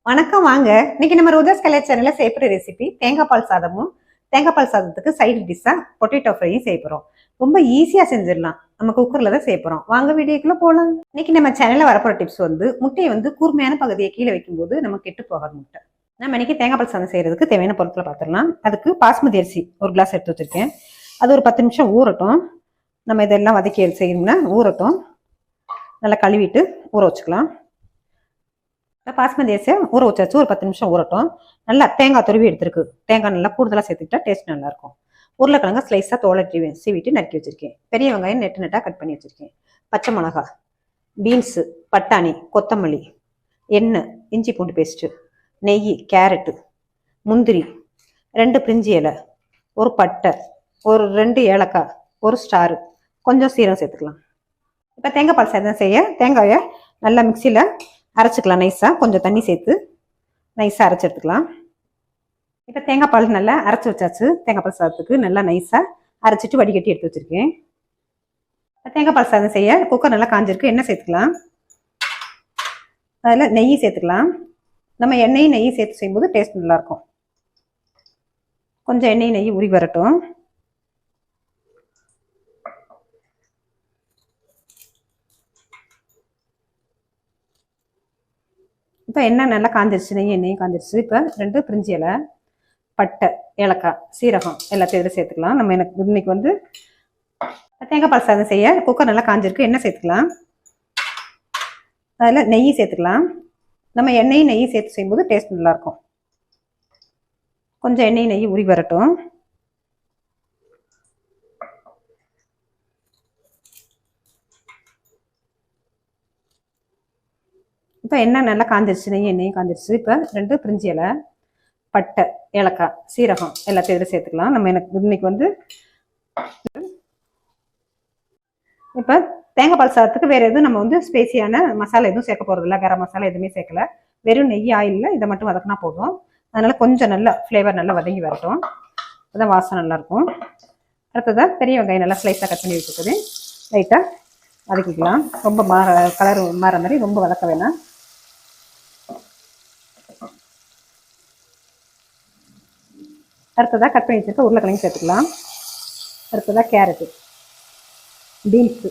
வணக்கம் வாங்க. இன்னைக்கு நம்ம ரோஜாஸ் கல்யாண சேனல்ல செய்யப்படுற ரெசிபி தேங்காய் பால் சாதமும் தேங்காய் பால் சாதத்துக்கு சைடு டிஷ்ஷா பொட்டேட்டோ ஃப்ரையும் செய்ய போறோம். ரொம்ப ஈஸியா செஞ்சிடலாம். நம்ம குக்கர்ல தான் செய்ய போறோம். வாங்க வீடியோக்குள்ள போலாம். இன்னைக்கு நம்ம சேனல்ல வரப்போற டிப்ஸ் முட்டையை கூர்மையான பகுதியை கீழே வைக்கும்போது நம்ம கெட்டு போகாது முட்டை. நம்ம இன்னைக்கு தேங்காய் பால் சாதம் செய்யறதுக்கு தேவையான பொருட்களை பார்த்துடலாம். அதுக்கு பாஸ்மதி அரிசி ஒரு கிளாஸ் எடுத்து வச்சிருக்கேன். அது ஒரு 10 நிமிஷம் ஊறட்டும். நம்ம இதெல்லாம் வதக்கி செய்யணும்னா ஊறட்டும். நல்லா கழுவிட்டு ஊற வச்சுக்கலாம். பாஸ்மதி அரிசியை ஊற வச்சாச்சு. ஒரு 10 நிமிஷம் ஊறட்டும். நல்லா தேங்காய் துருவி எடுத்துருக்கு. தேங்காய் நல்லா கூடுதலாக சேர்த்துக்கிட்டா டேஸ்ட் நல்லா இருக்கும். உருளைக்கிழங்க ஸ்லைஸாக தோலை சீவிட்டு நறுக்கி வச்சிருக்கேன். பெரிய வெங்காயம் நெட்டாக கட் பண்ணி வச்சிருக்கேன். பச்சை மிளகா, பீன்ஸு, பட்டாணி, கொத்தமல்லி, எண்ணெய், இஞ்சி பூண்டு பேஸ்ட்டு, நெய், கேரட்டு, முந்திரி, 2 பிரிஞ்சி இலை, ஒரு பட்டை, ஒரு 2 ஏலக்காய், ஒரு ஸ்டாரு, கொஞ்சம் சீரகம் சேர்த்துக்கலாம். இப்போ தேங்காய் பால் சாதம் செய்ய தேங்காயை நல்லா மிக்சியில் அரைச்சிக்கலாம். நைஸாக கொஞ்சம் தண்ணி சேர்த்து நைஸாக அரைச்சி எடுத்துக்கலாம். இப்போ தேங்காய் பால் நல்லா அரைச்சி வச்சாச்சு. தேங்காய் பால் சாதத்துக்கு நல்லா நைஸாக அரைச்சிட்டு வடிகட்டி எடுத்து வச்சுருக்கேன். தேங்காய் பால் சாதம் செய்ய குக்கர் நல்லா காஞ்சிருக்கு. எண்ணெய் சேர்த்துக்கலாம். அதில் நெய் சேர்த்துக்கலாம். நம்ம எண்ணெயும் நெய்யும் சேர்த்து செய்யும்போது டேஸ்ட் நல்லாயிருக்கும். கொஞ்சம் எண்ணெய் நெய் உரி வரட்டும். இப்போ எண்ணெய் நல்லா காஞ்சிருச்சு. எண்ணெயும் காஞ்சிருச்சு. இப்போ 2 பிரிஞ்சி இலை, பட்டை, ஏலக்காய், சீரகம் எல்லாத்தையும் இதில் சேர்த்துக்கலாம். நம்ம இன்னைக்கு தேங்காய் பால் சாதம் செய்ய குக்கர் நல்லா காஞ்சிருக்கு. எண்ணெய் சேர்த்துக்கலாம். அதில் நெய் சேர்த்துக்கலாம். நம்ம எண்ணெயும் நெய்யும் சேர்த்து செய்யும்போது டேஸ்ட் நல்லாயிருக்கும். கொஞ்சம் எண்ணெய் நெய் உரி வரட்டும். இப்போ எண்ணெய் நல்லா காஞ்சிருச்சு. எண்ணெயும் காஞ்சிருச்சு. இப்போ 2 பிரிஞ்சி இலை, பட்டை, ஏலக்காய், சீரகம் எல்லாத்தையும் இதில் சேர்த்துக்கலாம். நம்ம இன்னைக்கு இப்போ தேங்காய் பால் சாதத்துக்கு வேறு எதுவும் நம்ம ஸ்பைசியான மசாலா எதுவும் சேர்க்க போகிறதில்ல. கரம் மசாலா எதுவுமே சேர்க்கல. வெறும் நெய் ஆயிலில் இதை மட்டும் வதக்கினா போதும். அதனால் கொஞ்சம் நல்லா ஃப்ளேவர் நல்லா வதங்கி வரட்டும். அதான் வாசம் நல்லாயிருக்கும். அடுத்ததாக பெரிய வெங்காயம் நல்லா ஸ்லைஸாக கட் பண்ணி வச்சுருக்குது. லைட்டாக வதக்கிக்கலாம். ரொம்ப கலர் மாற மாதிரி ரொம்ப வதக்க வேணாம். அடுத்ததாக கட் பண்ணி வச்சுருக்க உருளைக்கிழங்கு சேர்த்துக்கலாம். அடுத்ததாக கேரட்டு, பீன்ஸு,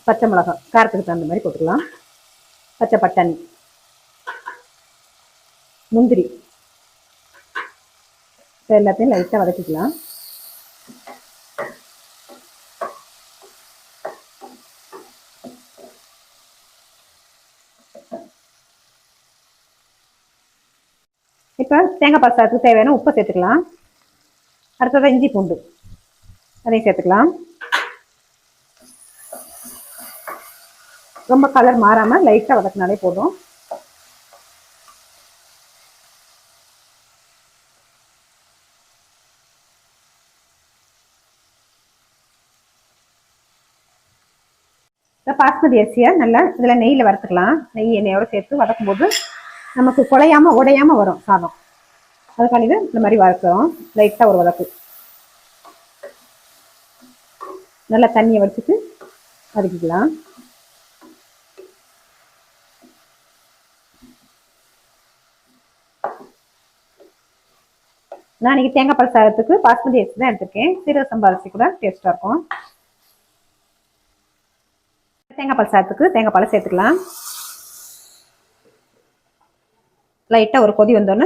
பச்சை மிளகாய் காரத்துக்கு தகுந்த மாதிரி போட்டுக்கலாம். பச்சை பட்டாணி, முந்திரி எல்லாத்தையும் லைட்டாக வதக்கிக்கலாம். இப்போ தேங்காய் பால் சாதத்துக்கு தேவையான உப்பை சேர்த்துக்கலாம். அடுத்ததாக இஞ்சி பூண்டு அதையும் சேர்த்துக்கலாம். ரொம்ப கலர் மாறாமல் லைட்டாக வதக்கினாலே போதும். பாஸ்மதி அரிசியை நல்லா இதில் நெய்யில் வறுத்துக்கலாம். நெய் எண்ணெயோடு சேர்த்து வதக்கும் போது நமக்கு குழையாம உடையாம வரும் சாதம். அதுக்காண்டி இந்த மாதிரி வறுக்கிறோம். லைட்டாக ஒரு வதக்கு. நல்லா தண்ணியை வடிச்சிட்டு வதக்கிக்கலாம். நான் இன்னைக்கு தேங்காய் பால் சாதத்துக்கு பாஸ்மதி அரிசி தான் எடுத்திருக்கேன். சீரக சம்பா அரிசி கூட டேஸ்டா இருக்கும். தேங்காய் பால் சாதத்துக்கு தேங்காய் பாலை சேர்த்துக்கலாம். லைட்டாக ஒரு கொதி வந்தோன்னே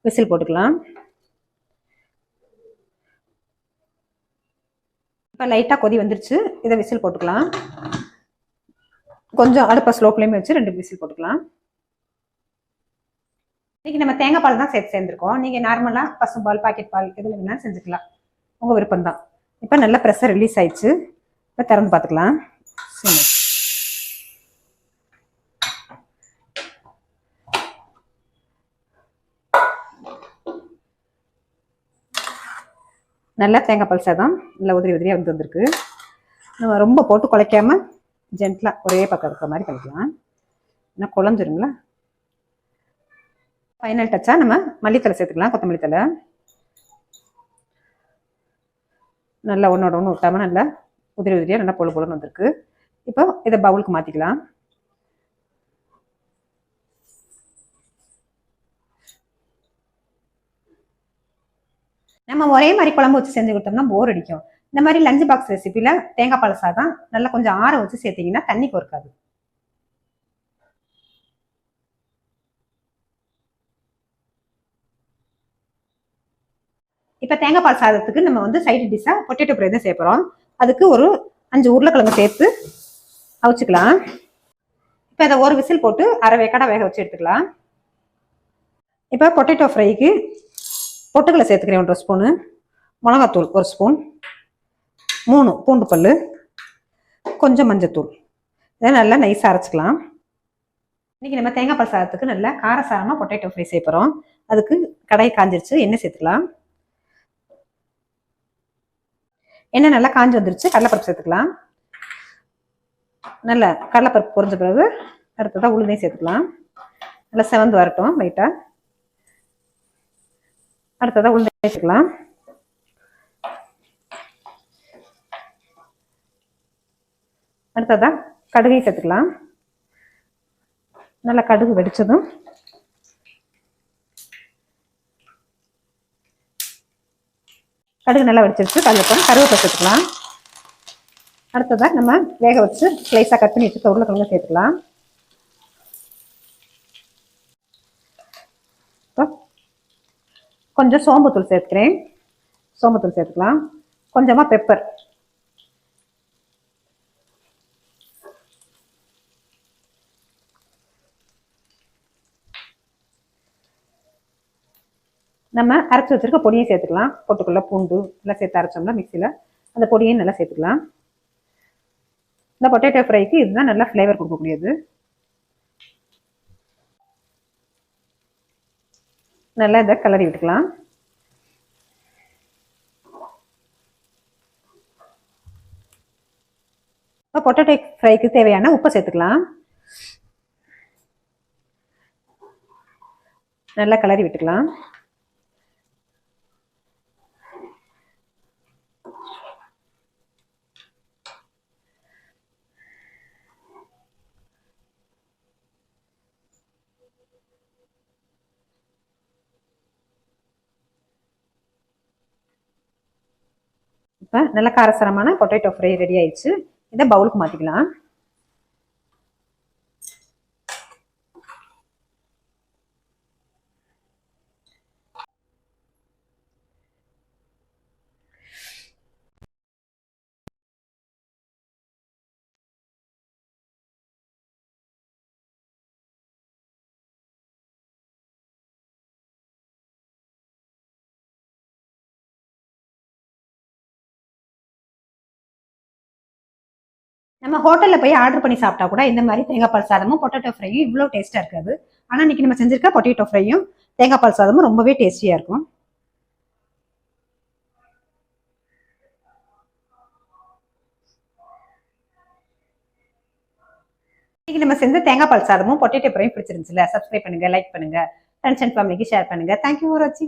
விசில் போட்டுக்கலாம். இப்போ லைட்டாக கொதி வந்துருச்சு. இதை விசில் போட்டுக்கலாம். கொஞ்சம் அடுப்பை ஸ்லோ ஃப்ளேம் வச்சு 2 விசில் போட்டுக்கலாம். இன்னைக்கு நம்ம தேங்காய் பால் தான் சேர்ந்துருக்கோம். நீங்கள் நார்மலாக பசும்பால், பாக்கெட் பால் எதில் வேணாலும் செஞ்சுக்கலாம். உங்கள் விருப்பம் தான். இப்போ நல்லா ப்ரெஷர் ரிலீஸ் ஆயிடுச்சு. இப்போ திறந்து பார்த்துக்கலாம். நல்லா தேங்காய் பால் சாதம் நல்லா உதிரியாக வந்திருக்கு. நம்ம ரொம்ப போட்டு குழைக்காம ஜென்டலாக ஒரே பக்கம் இருக்கிற மாதிரி பண்ணிக்கலாம். ஏன்னா குழஞ்சிருங்களா. ஃபைனல் டச்சாக நம்ம மல்லித்தலை சேர்த்துக்கலாம். கொத்தமல்லி தலை நல்லா ஒன்றோட ஒன்று விட்டாமல் நல்லா உதிரியாக நல்லா பொழுன்னு வந்திருக்கு. இப்போ இதை பவுலுக்கு மாற்றிக்கலாம். நம்ம ஒரே மாதிரி குழம்பு வச்சு செஞ்சு கொடுத்தோம்னா போர் அடிக்கும். இந்த மாதிரி லஞ்ச் பாக்ஸ் ரெசிபில தேங்காய் பால் சாதம் நல்லா கொஞ்சம் ஆற வச்சு சேர்த்தீங்கன்னா தண்ணி கோர்க்காது. இப்ப தேங்காய் பால் சாதத்துக்கு நம்ம வந்து சைடு டிஷ்ஷா பொட்டேட்டோ ஃப்ரை தான் சேர்ப்போம். அதுக்கு ஒரு 5 உருளைக்கிழங்கு சேர்த்து அவிச்சுக்கலாம். இப்ப இதை ஒரு விசில் போட்டு அரை வேக்காடா வேக வச்சு எடுத்துக்கலாம். இப்ப பொட்டேட்டோ ஃப்ரைக்கு பொட்டுக்கடலை சேர்த்துக்கிறேன் 1 ஸ்பூனு, மிளகாத்தூள் 1 ஸ்பூன், 3 பூண்டு பல்லு, கொஞ்சம் மஞ்சத்தூள். இதை நல்லா நைஸாக அரைச்சிக்கலாம். இன்னைக்கு நம்ம தேங்காய் பால் சாதத்துக்கு நல்லா காரசாரமாக பொட்டேட்டோ ஃப்ரை சேர்ப்போம். அதுக்கு கடாய் காஞ்சிருச்சு, எண்ணெய் சேர்த்துக்கலாம். எண்ணெய் நல்லா காஞ்சி வந்துருச்சு, கடலைப்பருப்பு சேர்த்துக்கலாம். நல்லா கடலைப்பருப்பு பொரிஞ்ச பிறகு அடுத்ததான் உளுந்தையும் சேர்த்துக்கலாம். நல்லா செவந்து வரட்டும் லைட்டா. அடுத்ததான் உளுந்தை சேர்த்துக்கலாம். அடுத்ததான் கடுகையும் சேர்த்துக்கலாம். நல்லா கடுகு வெடிச்சதும் கடுகு நல்லா வெடிச்சிருச்சு, கருவேப்பிலை சேர்த்துக்கலாம். அடுத்ததான் நம்ம வேக வச்சு ஸ்லைஸாக கட் பண்ணி வச்சுக்க உருளைக்கிழங்கு சேர்த்துக்கலாம். கொஞ்சம் சோம்புத்தூள் சேர்த்துக்கிறேன். சோம்புத்தூள் சேர்த்துக்கலாம். கொஞ்சமாக பெப்பர், நம்ம அரைச்சி வச்சிருக்க பொடியை சேர்த்துக்கலாம். பொட்டுக்குள்ள பூண்டு எல்லாம் சேர்த்து அரைச்சோம்னா மிக்சியில் அந்த பொடியையும் நல்லா சேர்த்துக்கலாம். இந்த பொட்டேட்டோ ஃப்ரைக்கு இதுதான் நல்லா ஃப்ளேவர் கொடுக்கக்கூடியது. நல்லா இதை கிளறி விட்டுக்கலாம். இப்போ பொட்டேட்டோ ஃப்ரைக்கு தேவையான உப்பை சேர்த்துக்கலாம். நல்லா கிளறி விட்டுக்கலாம். இப்போ நல்ல காரசாரமான பொட்டேட்டோ ஃப்ரை ரெடி ஆயிடுச்சு. இதை பவுலுக்கு மாற்றிக்கலாம். நம்ம ஹோட்டல்ல போய் ஆர்டர் பண்ணி சாப்பிட்டா கூட இந்த மாதிரி தேங்காய் பால் சாதமும் பொட்டேட்டோ ஃப்ரையும் இவ்வளோ டேஸ்டா இருக்காது. ஆனா இன்னைக்கு நம்ம செஞ்சிருக்க பொட்டேட்டோ ஃப்ரையும் தேங்காய் பால் சாதமும் ரொம்பவே டேஸ்டியா இருக்கும். இன்னைக்கு நம்ம செஞ்ச தேங்காய் பால் சாதமும் பொட்டேட்டோ ஃப்ரையும் பிடிச்சிருந்துச்சுல, சப்ஸ்கிரைப் பண்ணுங்க, லைக் பண்ணுங்க, ஃப்ரெண்ட்ஸ் அண்ட் ஃபேமிலிக்கு ஷேர் பண்ணுங்க. தேங்க்யூ ஃபார் வாட்சிங்.